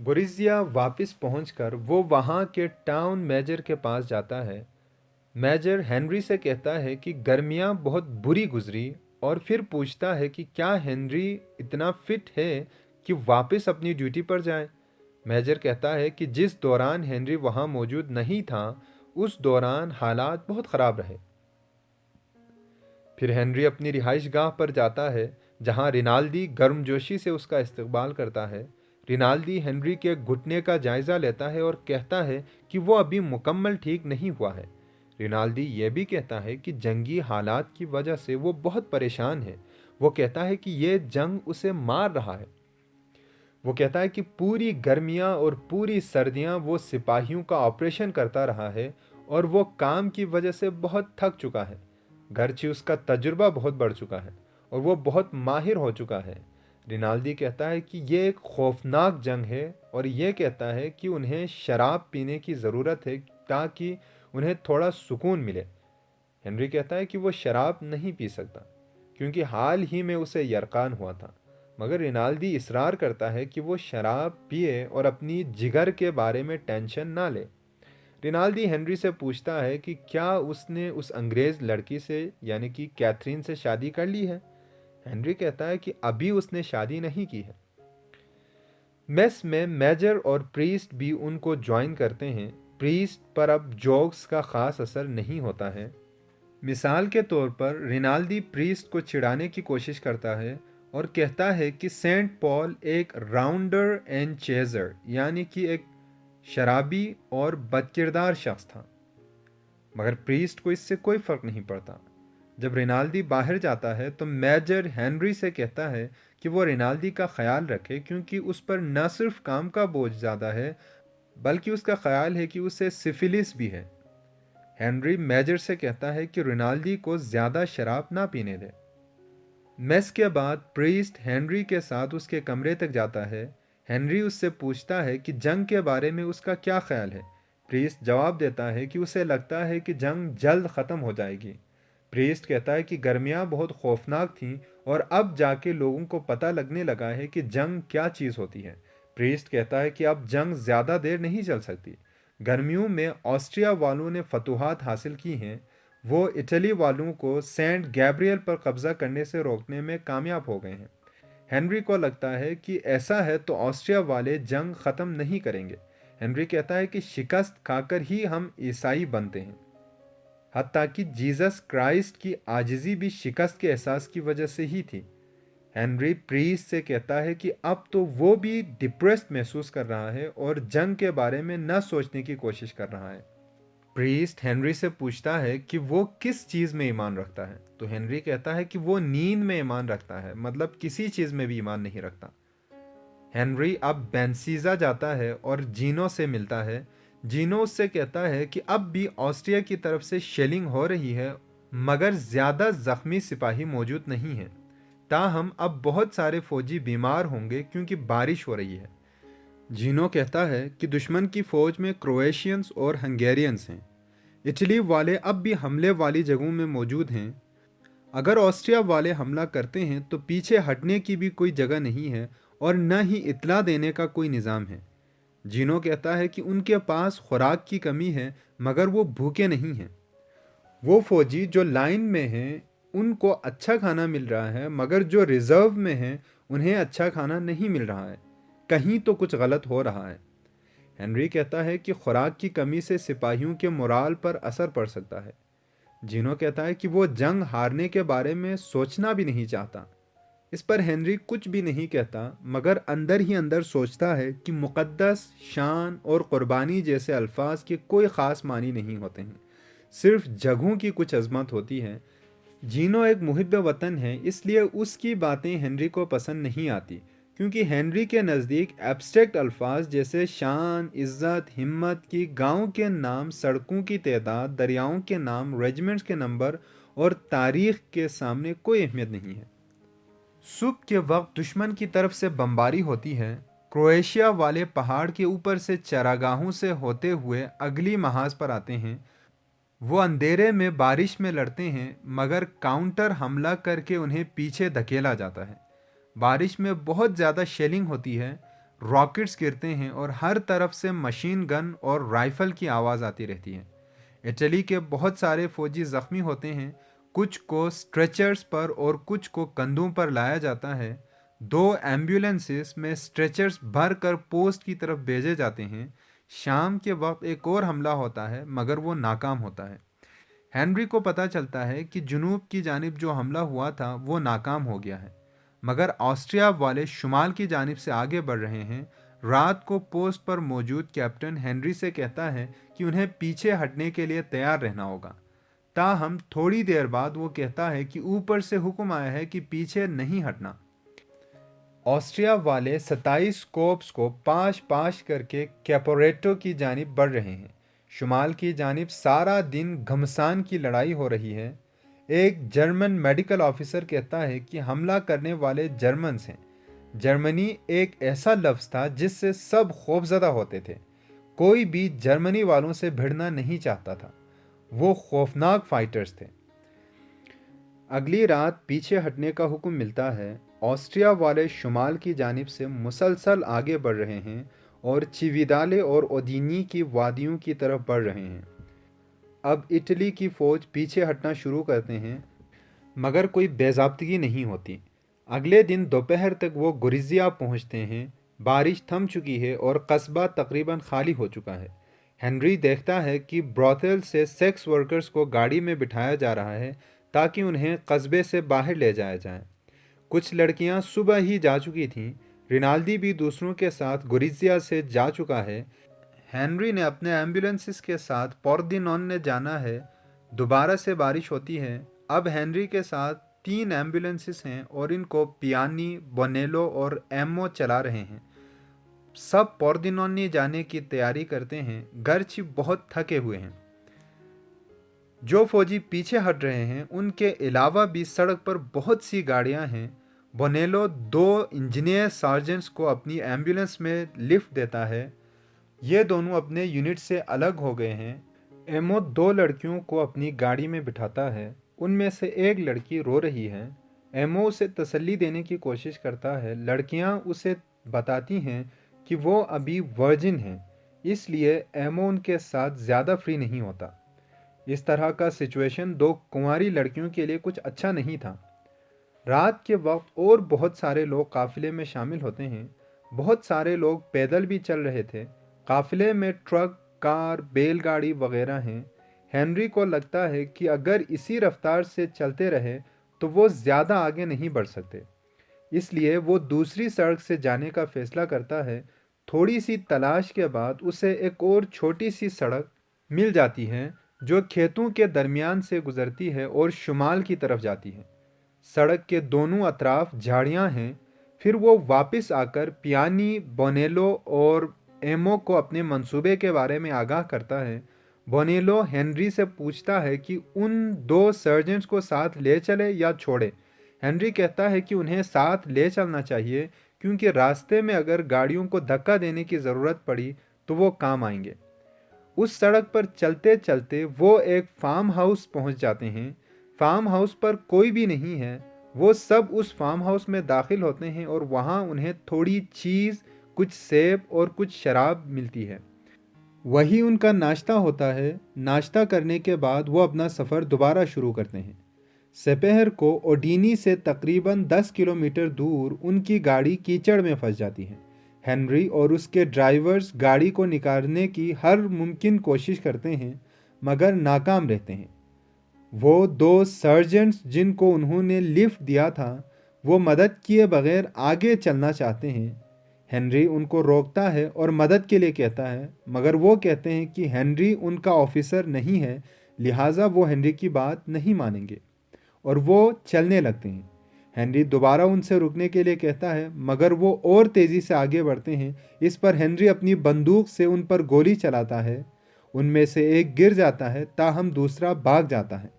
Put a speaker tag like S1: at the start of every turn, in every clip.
S1: गोरिज़िया वापस पहुंचकर वो वहाँ के टाउन मेजर के पास जाता है। मेजर हेनरी से कहता है कि गर्मियाँ बहुत बुरी गुजरी और फिर पूछता है कि क्या हेनरी इतना फिट है कि वापस अपनी ड्यूटी पर जाए। मेजर कहता है कि जिस दौरान हेनरी वहाँ मौजूद नहीं था उस दौरान हालात बहुत ख़राब रहे। फिर हेनरी अपनी रिहाइश गाह पर जाता है जहाँ रिनाल्डी गर्मजोशी से उसका इस्तकबाल करता है। रिनाल्डी हेनरी के घुटने का जायज़ा लेता है और कहता है कि वो अभी मुकम्मल ठीक नहीं हुआ है। रिनाल्डी यह भी कहता है कि जंगी हालात की वजह से वो बहुत परेशान है। वो कहता है कि ये जंग उसे मार रहा है। वो कहता है कि पूरी गर्मियाँ और पूरी सर्दियाँ वो सिपाहियों का ऑपरेशन करता रहा है और वो काम की वजह से बहुत थक चुका है। गर्ची उसका तजुर्बा बहुत बढ़ चुका है और वो बहुत माहिर हो चुका है। रिनाल्डी कहता है कि ये एक खौफनाक जंग है और ये कहता है कि उन्हें शराब पीने की ज़रूरत है ताकि उन्हें थोड़ा सुकून मिले। हेनरी कहता है कि वो शराब नहीं पी सकता क्योंकि हाल ही में उसे यरकान हुआ था, मगर रिनाल्डी इसरार करता है कि वो शराब पिए और अपनी जिगर के बारे में टेंशन ना ले। रिनाल्डी हेनरी से पूछता है कि क्या उसने उस अंग्रेज़ लड़की से यानी कि कैथरीन से शादी कर ली है। हेनरी कहता है कि अभी उसने शादी नहीं की है। मेस में मेजर और प्रीस्ट भी उनको ज्वाइन करते हैं। प्रीस्ट पर अब जोक्स का ख़ास असर नहीं होता है। मिसाल के तौर पर रिनाल्डी प्रीस्ट को चिढ़ाने की कोशिश करता है और कहता है कि सेंट पॉल एक राउंडर एंड चेजर यानी कि एक शराबी और बदकिरदार शख्स था, मगर प्रीस्ट को इससे कोई फ़र्क नहीं पड़ता। जब रिनाल्डी बाहर जाता है तो मेजर हेनरी से कहता है कि वो रिनाल्डी का ख्याल रखे क्योंकि उस पर न सिर्फ काम का बोझ ज़्यादा है बल्कि उसका ख्याल है कि उसे सिफिलिस भी है। हेनरी मेजर से कहता है कि रिनाल्डी को ज़्यादा शराब ना पीने दे। मेस के बाद प्रीस्ट हेनरी के साथ उसके कमरे तक जाता है। हेनरी उससे पूछता है कि जंग के बारे में उसका क्या ख्याल है। प्रीस्ट जवाब देता है कि उसे लगता है कि जंग जल्द ख़त्म हो जाएगी। प्रीस्ट कहता है कि गर्मियाँ बहुत खौफनाक थीं और अब जाके लोगों को पता लगने लगा है कि जंग क्या चीज़ होती है। प्रीस्ट कहता है कि अब जंग ज़्यादा देर नहीं चल सकती। गर्मियों में ऑस्ट्रिया वालों ने फतूहात हासिल की हैं। वो इटली वालों को सेंट गैब्रियल पर कब्ज़ा करने से रोकने में कामयाब हो गए हैं। हेनरी को लगता है कि ऐसा है तो ऑस्ट्रिया वाले जंग ख़त्म नहीं करेंगे। हेनरी कहता है कि शिकस्त खाकर ही हम ईसाई बनते हैं। हत्ता कि जीसस क्राइस्ट की आजिज़ी भी शिकस्त के एहसास की वजह से ही थी। हेनरी प्रीस्ट से कहता है कि अब तो वो भी डिप्रेस्ड महसूस कर रहा है और जंग के बारे में न सोचने की कोशिश कर रहा है। प्रीस्ट हेनरी से पूछता है कि वो किस चीज़ में ईमान रखता है, तो हेनरी कहता है कि वो नींद में ईमान रखता है, मतलब किसी चीज़ में भी ईमान नहीं रखता। हेनरी अब बेंसीजा जाता है और जीनो से मिलता है। जीनो उससे कहता है कि अब भी ऑस्ट्रिया की तरफ से शेलिंग हो रही है मगर ज़्यादा ज़ख्मी सिपाही मौजूद नहीं हैं। ताहम अब बहुत सारे फौजी बीमार होंगे क्योंकि बारिश हो रही है। जीनो कहता है कि दुश्मन की फ़ौज में क्रोएशियंस और हंगेरियंस हैं। इटली वाले अब भी हमले वाली जगहों में मौजूद हैं। अगर ऑस्ट्रिया वाले हमला करते हैं तो पीछे हटने की भी कोई जगह नहीं है और न ही इत्तला देने का कोई निज़ाम है। जीनो कहता है कि उनके पास खुराक की कमी है मगर वो भूखे नहीं हैं। वो फौजी जो लाइन में हैं उनको अच्छा खाना मिल रहा है मगर जो रिज़र्व में हैं उन्हें अच्छा खाना नहीं मिल रहा है। कहीं तो कुछ गलत हो रहा है। हेनरी कहता है कि खुराक की कमी से सिपाहियों के मोराल पर असर पड़ सकता है। जीनो कहता है कि वो जंग हारने के बारे में सोचना भी नहीं चाहता। इस पर हेनरी कुछ भी नहीं कहता मगर अंदर ही अंदर सोचता है कि मुक़द्दस, शान और क़ुरबानी जैसे अल्फाज के कोई ख़ास मानी नहीं होते हैं, सिर्फ जगहों की कुछ अजमत होती है। जीनो एक मुहिब वतन है इसलिए उसकी बातें हेनरी को पसंद नहीं आती क्योंकि हेनरी के नज़दीक एब्स्ट्रैक्ट अल्फाज जैसे शान, इज़्ज़त, हिम्मत की गाँव के नाम, सड़कों की तादाद, दरियाओं के नाम, रेजिमेंट्स के नंबर और तारीख़ के सामने कोई अहमियत नहीं है। सुबह के वक्त दुश्मन की तरफ से बमबारी होती है। क्रोएशिया वाले पहाड़ के ऊपर से चरागाहों से होते हुए अगली महाज पर आते हैं। वो अंधेरे में बारिश में लड़ते हैं मगर काउंटर हमला करके उन्हें पीछे धकेला जाता है। बारिश में बहुत ज़्यादा शेलिंग होती है। रॉकेट्स गिरते हैं और हर तरफ से मशीन गन और राइफल की आवाज़ आती रहती है। इटली के बहुत सारे फौजी ज़ख्मी होते हैं, कुछ को स्ट्रेचर्स पर और कुछ को कंधों पर लाया जाता है। दो एम्बुलेंसेस में स्ट्रेचर्स भर कर पोस्ट की तरफ भेजे जाते हैं। शाम के वक्त एक और हमला होता है, मगर वो नाकाम होता है। हेनरी को पता चलता है कि जुनूब की जानिब जो हमला हुआ था वो नाकाम हो गया है, मगर ऑस्ट्रिया वाले शुमाल की जानिब से आगे बढ़ रहे हैं। रात को पोस्ट पर मौजूद कैप्टन हेनरी से कहता है कि उन्हें पीछे हटने के लिए तैयार रहना होगा। ताहम थोड़ी देर बाद वो कहता है कि ऊपर से हुक्म आया है कि पीछे नहीं हटना। ऑस्ट्रिया वाले 27 कोर्प्स को पाँच पाँच करके कैपोरेटो की जानिब बढ़ रहे हैं। शुमाल की जानिब सारा दिन घमसान की लड़ाई हो रही है। एक जर्मन मेडिकल ऑफिसर कहता है कि हमला करने वाले जर्मन्स हैं। जर्मनी एक ऐसा लफ्ज़ था जिससे सब खौफजदा होते थे। कोई भी जर्मनी वालों से भिड़ना नहीं चाहता था। वो खौफनाक फाइटर्स थे। अगली रात पीछे हटने का हुक्म मिलता है। ऑस्ट्रिया वाले शुमाल की जानिब से मुसलसल आगे बढ़ रहे हैं और चिविदाले और ओदीनी की वादियों की तरफ बढ़ रहे हैं। अब इटली की फ़ौज पीछे हटना शुरू करते हैं, मगर कोई बेज़ाब्तगी नहीं होती। अगले दिन दोपहर तक वो गुरिज़िया पहुंचते हैं। बारिश थम चुकी है और कस्बा तकरीबन खाली हो चुका है। हेनरी देखता है कि ब्रॉथेल से सेक्स वर्कर्स को गाड़ी में बिठाया जा रहा है ताकि उन्हें कस्बे से बाहर ले जाया जाए। कुछ लड़कियां सुबह ही जा चुकी थीं। रिनाल्डी भी दूसरों के साथ गुरिज़िया से जा चुका है। हेनरी ने अपने एम्बुलेंसेस के साथ पोर्दिनोने जाना है। दोबारा से बारिश होती है। अब हेनरी के साथ 3 एम्बुलेंसेस हैं और इनको पियानी, बोनेलो और एमओ चला रहे हैं। सब पोर्दिनोने जाने की तैयारी करते हैं, गर्ची बहुत थके हुए हैं। जो फौजी पीछे हट रहे हैं उनके अलावा भी सड़क पर बहुत सी गाड़ियां हैं। बोनेलो 2 इंजीनियर सार्जेंट्स को अपनी एम्बुलेंस में लिफ्ट देता है। ये दोनों अपने यूनिट से अलग हो गए हैं। एमओ 2 लड़कियों को अपनी गाड़ी में बिठाता है। उनमें से एक लड़की रो रही है। एमओ उसे तसल्ली देने की कोशिश करता है। लड़कियां उसे बताती हैं कि वो अभी वर्जिन हैं, इसलिए एमओ उनके साथ ज़्यादा फ्री नहीं होता। इस तरह का सिचुएशन 2 कुंवारी लड़कियों के लिए कुछ अच्छा नहीं था। रात के वक्त और बहुत सारे लोग काफिले में शामिल होते हैं। बहुत सारे लोग पैदल भी चल रहे थे। काफिले में ट्रक, कार, बैलगाड़ी वगैरह हैं। हेनरी को लगता है कि अगर इसी रफ्तार से चलते रहे तो वो ज़्यादा आगे नहीं बढ़ सकते, इसलिए वो दूसरी सड़क से जाने का फैसला करता है। थोड़ी सी तलाश के बाद उसे एक और छोटी सी सड़क मिल जाती है जो खेतों के दरमियान से गुजरती है और शुमाल की तरफ जाती है। सड़क के दोनों अतराफ झाड़ियां हैं। फिर वो वापस आकर पियानी, बोनेलो और एमो को अपने मंसूबे के बारे में आगाह करता है। बोनेलो हेनरी से पूछता है कि उन 2 सर्जेंट्स को साथ ले चले या छोड़े। हेनरी कहता है कि उन्हें साथ ले चलना चाहिए, क्योंकि रास्ते में अगर गाड़ियों को धक्का देने की ज़रूरत पड़ी तो वो काम आएंगे। उस सड़क पर चलते चलते वो एक फार्म हाउस पहुंच जाते हैं। फार्म हाउस पर कोई भी नहीं है। वो सब उस फार्म हाउस में दाखिल होते हैं और वहाँ उन्हें थोड़ी चीज़, कुछ सेब और कुछ शराब मिलती है। वही उनका नाश्ता होता है। नाश्ता करने के बाद वो अपना सफ़र दोबारा शुरू करते हैं। दोपहर को ओडीनी से तकरीबन 10 किलोमीटर दूर उनकी गाड़ी कीचड़ में फंस जाती है। हेनरी और उसके ड्राइवर्स गाड़ी को निकालने की हर मुमकिन कोशिश करते हैं, मगर नाकाम रहते हैं। वो 2 सर्जेंट्स जिनको उन्होंने लिफ्ट दिया था, वो मदद किए बगैर आगे चलना चाहते हैं। हेनरी उनको रोकता है और मदद के लिए कहता है, मगर वो कहते हैं कि हेनरी उनका ऑफिसर नहीं है, लिहाजा वो हेनरी की बात नहीं मानेंगे और वो चलने लगते हैं। हेनरी दोबारा उनसे रुकने के लिए कहता है, मगर वो और तेज़ी से आगे बढ़ते हैं। इस पर हेनरी अपनी बंदूक से उन पर गोली चलाता है। उनमें से एक गिर जाता है, ताहम दूसरा भाग जाता है।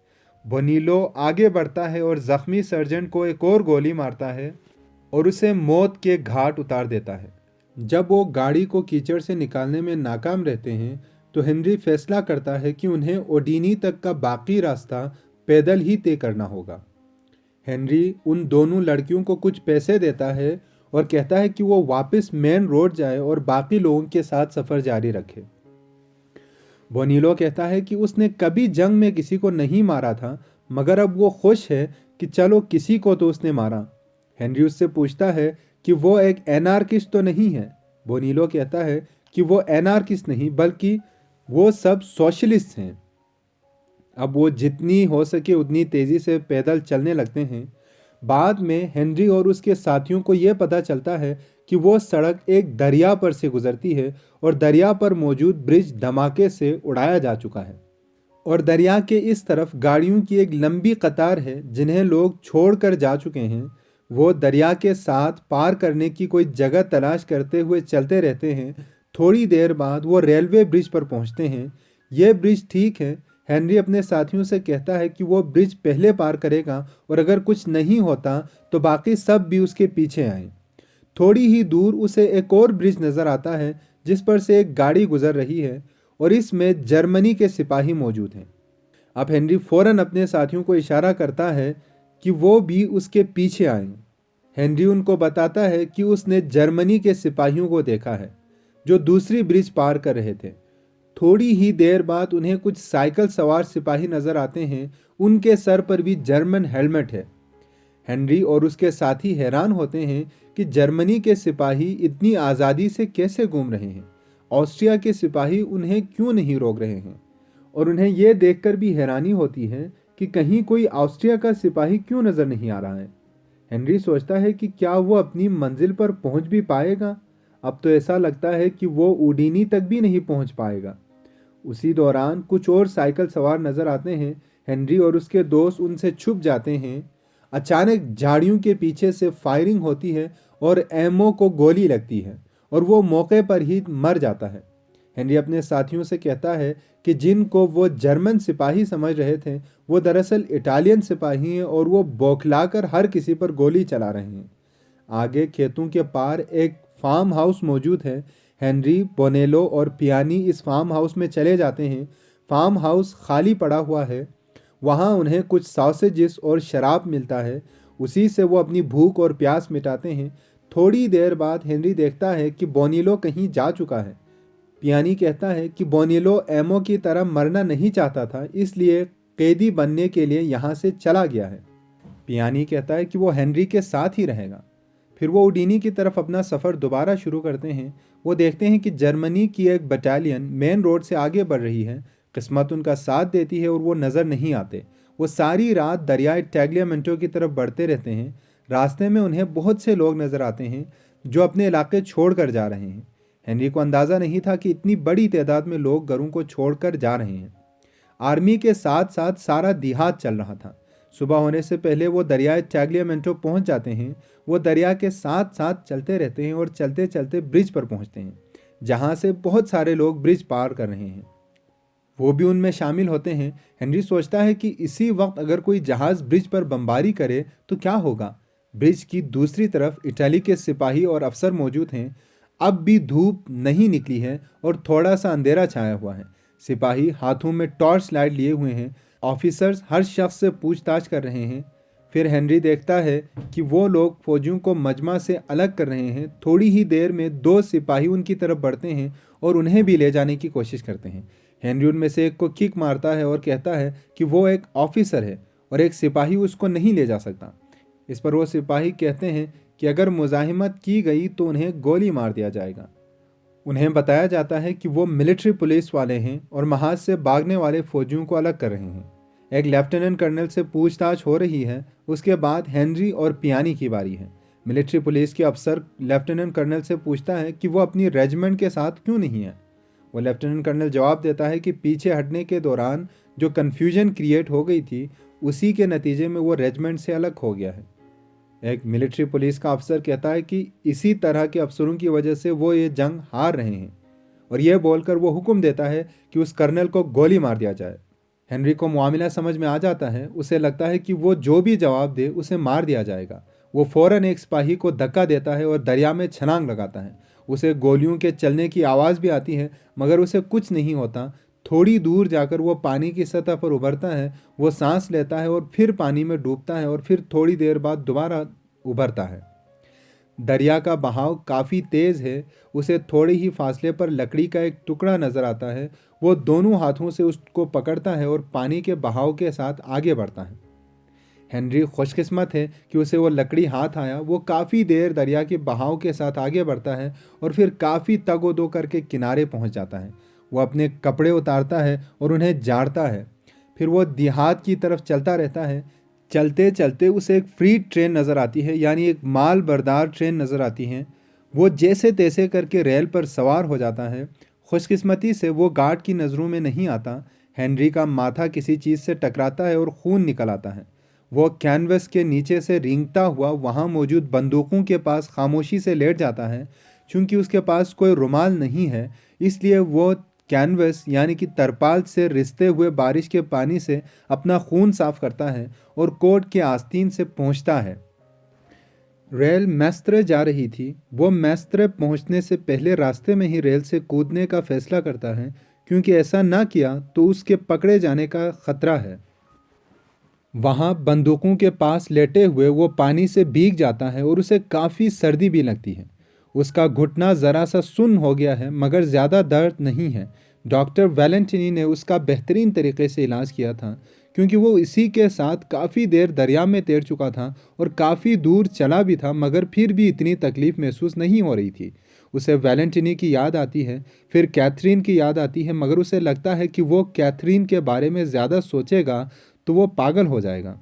S1: बोनीलो आगे बढ़ता है और ज़ख्मी सर्जेंट को एक और गोली मारता है और उसे मौत के घाट उतार देता है। जब वो गाड़ी को कीचड़ से निकालने में नाकाम रहते हैं तो हेनरी फैसला करता है कि उन्हें ओडीनी तक का बाकी रास्ता पैदल ही तय करना होगा। हेनरी उन दोनों लड़कियों को कुछ पैसे देता है और कहता है कि वो वापस मेन रोड जाए और बाकी लोगों के साथ सफ़र जारी रखे। बोनीलो कहता है कि उसने कभी जंग में किसी को नहीं मारा था, मगर अब वो खुश है कि चलो किसी को तो उसने मारा। हेनरी उससे पूछता है कि वो एक एनार्किस्ट तो नहीं है। बोनीलो कहता है कि वो एनार्किस्ट नहीं बल्कि वो सब सोशलिस्ट हैं। अब वो जितनी हो सके उतनी तेज़ी से पैदल चलने लगते हैं। बाद में हेनरी और उसके साथियों को यह पता चलता है कि वो सड़क एक दरिया पर से गुजरती है और दरिया पर मौजूद ब्रिज धमाके से उड़ाया जा चुका है और दरिया के इस तरफ गाड़ियों की एक लंबी कतार है जिन्हें लोग छोड़कर जा चुके हैं। वो दरिया के साथ पार करने की कोई जगह तलाश करते हुए चलते रहते हैं। थोड़ी देर बाद वो रेलवे ब्रिज पर पहुंचते हैं। यह ब्रिज ठीक है। हेनरी अपने साथियों से कहता है कि वो ब्रिज पहले पार करेगा और अगर कुछ नहीं होता तो बाकी सब भी उसके पीछे आए। थोड़ी ही दूर उसे एक और ब्रिज नज़र आता है जिस पर से एक गाड़ी गुजर रही है और इसमें जर्मनी के सिपाही मौजूद हैं। अब हेनरी फौरन अपने साथियों को इशारा करता है कि वो भी उसके पीछे आए। हेनरी उनको बताता है कि उसने जर्मनी के सिपाहियों को देखा है जो दूसरी ब्रिज पार कर रहे थे। थोड़ी ही देर बाद उन्हें कुछ साइकिल सवार सिपाही नजर आते हैं। उनके सर पर भी जर्मन हेलमेट है। हेनरी और उसके साथी हैरान होते हैं कि जर्मनी के सिपाही इतनी आज़ादी से कैसे घूम रहे हैं। ऑस्ट्रिया के सिपाही उन्हें क्यों नहीं रोक रहे हैं और उन्हें यह देखकर भी हैरानी होती है कि कहीं कोई ऑस्ट्रिया का सिपाही क्यों नज़र नहीं आ रहा है। हेनरी सोचता है कि क्या वो अपनी मंजिल पर पहुंच भी पाएगा। अब तो ऐसा लगता है कि वो उडीनी तक भी नहीं पहुंच पाएगा। उसी दौरान कुछ और साइकिल सवार नजर आते हैं। हेनरी और उसके दोस्त उनसे छुप जाते हैं। अचानक झाड़ियों के पीछे से फायरिंग होती है और एमओ को गोली लगती है और वो मौके पर ही मर जाता है। हेनरी अपने साथियों से कहता है कि जिनको वो जर्मन सिपाही समझ रहे थे वो दरअसल इटालियन सिपाही हैं और वो बौखलाकर हर किसी पर गोली चला रहे हैं। आगे खेतों के पार एक फार्म हाउस मौजूद है। हेनरी, बोनेलो और पियानी इस फार्म हाउस में चले जाते हैं। फार्म हाउस खाली पड़ा हुआ है। वहाँ उन्हें कुछ सॉसेजेस और शराब मिलता है। उसी से वो अपनी भूख और प्यास मिटाते हैं। थोड़ी देर बाद हेनरी देखता है कि बोनीलो कहीं जा चुका है। पियानी कहता है कि बोनीलो एमओ की तरह मरना नहीं चाहता था, इसलिए कैदी बनने के लिए यहाँ से चला गया है। पियानी कहता है कि वो हेनरी के साथ ही रहेगा। फिर वो उडीनी की तरफ अपना सफ़र दोबारा शुरू करते हैं। वो देखते हैं कि जर्मनी की एक बटालियन मेन रोड से आगे बढ़ रही है। किस्मत उनका साथ देती है और वो नज़र नहीं आते। वो सारी रात दरियाए टैग्लियामेंटो की तरफ बढ़ते रहते हैं। रास्ते में उन्हें बहुत से लोग नज़र आते हैं जो अपने इलाके छोड़ कर जा रहे हैं। हेनरी को अंदाज़ा नहीं था कि इतनी बड़ी तादाद में लोग घरों को छोड़कर जा रहे हैं। आर्मी के साथ साथ सारा देहात चल रहा था। सुबह होने से पहले वो दरियाए टैग्लियामेंटो पहुंच जाते हैं। वो दरिया के साथ साथ चलते रहते हैं और चलते चलते ब्रिज पर पहुंचते हैं जहां से बहुत सारे लोग ब्रिज पार कर रहे हैं। वो भी उनमें शामिल होते हैं। हेनरी सोचता है कि इसी वक्त अगर कोई जहाज ब्रिज पर बमबारी करे तो क्या होगा। ब्रिज की दूसरी तरफ इटली के सिपाही और अफसर मौजूद हैं। अब भी धूप नहीं निकली है और थोड़ा सा अंधेरा छाया हुआ है। सिपाही हाथों में टॉर्च लाइट लिए हुए हैं। ऑफिसर्स हर शख्स से पूछताछ कर रहे हैं। फिर हेनरी देखता है कि वो लोग फौजियों को मजमा से अलग कर रहे हैं। थोड़ी ही देर में दो सिपाही उनकी तरफ बढ़ते हैं और उन्हें भी ले जाने की कोशिश करते हैं। हेनरी उनमें से एक को किक मारता है और कहता है कि वो एक ऑफिसर है और एक सिपाही उसको नहीं ले जा सकता। इस पर वो सिपाही कहते हैं कि अगर मुजाहिमत की गई तो उन्हें गोली मार दिया जाएगा। उन्हें बताया जाता है कि वो मिलिट्री पुलिस वाले हैं और महाज से भागने वाले फौजियों को अलग कर रहे हैं। एक लेफ्टिनेंट कर्नल से पूछताछ हो रही है। उसके बाद हेनरी और पियानी की बारी है। मिलिट्री पुलिस के अफसर लेफ्टिनेंट कर्नल से पूछता है कि वो अपनी रेजिमेंट के साथ क्यों नहीं है। वो लेफ्टिनेंट कर्नल जवाब देता है कि पीछे हटने के दौरान जो कन्फ्यूजन क्रिएट हो गई थी उसी के नतीजे में वो रेजिमेंट से अलग हो गया है। एक मिलिट्री पुलिस का अफसर कहता है कि इसी तरह के अफसरों की वजह से वो ये जंग हार रहे हैं और यह बोलकर वो हुक्म देता है कि उस कर्नल को गोली मार दिया जाए। हेनरी को मामला समझ में आ जाता है। उसे लगता है कि वो जो भी जवाब दे उसे मार दिया जाएगा। वो फौरन एक सिपाही को धक्का देता है और दरिया में छलांग लगाता है। उसे गोलियों के चलने की आवाज़ भी आती है मगर उसे कुछ नहीं होता। थोड़ी दूर जाकर वो पानी की सतह पर उभरता है। वो सांस लेता है और फिर पानी में डूबता है और फिर थोड़ी देर बाद दोबारा उभरता है। दरिया का बहाव काफ़ी तेज़ है। उसे थोड़े ही फासले पर लकड़ी का एक टुकड़ा नज़र आता है। वो दोनों हाथों से उसको पकड़ता है और पानी के बहाव के साथ आगे बढ़ता है। हेनरी खुशकिस्मत है कि उसे वो लकड़ी हाथ आया। वो काफ़ी देर दरिया के बहाव के साथ आगे बढ़ता है और फिर काफ़ी तगोदो करके किनारे पहुंच जाता है। वो अपने कपड़े उतारता है और उन्हें झाड़ता है। फिर वो देहात की तरफ चलता रहता है। चलते चलते उसे एक फ्रीट ट्रेन नज़र आती है, यानी एक माल बरदार ट्रेन नज़र आती है। वो जैसे तैसे करके रेल पर सवार हो जाता है। खुशकिस्मती से वो गार्ड की नज़रों में नहीं आता। हेनरी का माथा किसी चीज़ से टकराता है और खून निकल आता है। वो कैनवस के नीचे से रेंगता हुआ वहाँ मौजूद बंदूकों के पास खामोशी से लेट जाता है। चूंकि उसके पास कोई रुमाल नहीं है, इसलिए वो कैनवस यानी कि तरपाल से रिसते हुए बारिश के पानी से अपना खून साफ करता है और कोर्ट के आस्तीन से पहुंचता है। रेल मैस्त्रे जा रही थी। वो मैस्त्रे पहुंचने से पहले रास्ते में ही रेल से कूदने का फैसला करता है, क्योंकि ऐसा ना किया तो उसके पकड़े जाने का खतरा है। वहाँ बंदूकों के पास लेटे हुए वो पानी से भीग जाता है और उसे काफ़ी सर्दी भी लगती है। उसका घुटना ज़रा सा सुन्न हो गया है, मगर ज़्यादा दर्द नहीं है। डॉक्टर वैलेंटिनी ने उसका बेहतरीन तरीके से इलाज किया था, क्योंकि वो इसी के साथ काफ़ी देर दरिया में तैर चुका था और काफ़ी दूर चला भी था, मगर फिर भी इतनी तकलीफ़ महसूस नहीं हो रही थी। उसे वैलेंटिनी की याद आती है, फिर कैथरीन की याद आती है, मगर उसे लगता है कि वो कैथरीन के बारे में ज़्यादा सोचेगा तो वो पागल हो जाएगा।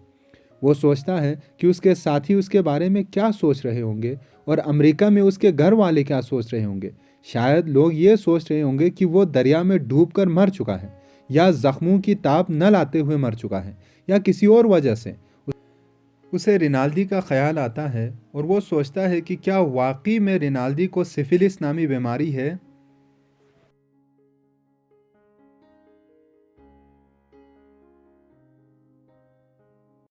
S1: वो सोचता है कि उसके साथी उसके बारे में क्या सोच रहे होंगे और अमेरिका में उसके घर वाले क्या सोच रहे होंगे। शायद लोग ये सोच रहे होंगे कि वो दरिया में डूबकर मर चुका है, या जख्मों की ताप न लाते हुए मर चुका है, या किसी और वजह से। उसे रिनाल्डी का ख्याल आता है और वो सोचता है कि क्या वाकई में रिनाल्डी को सिफिलिस नामी बीमारी है।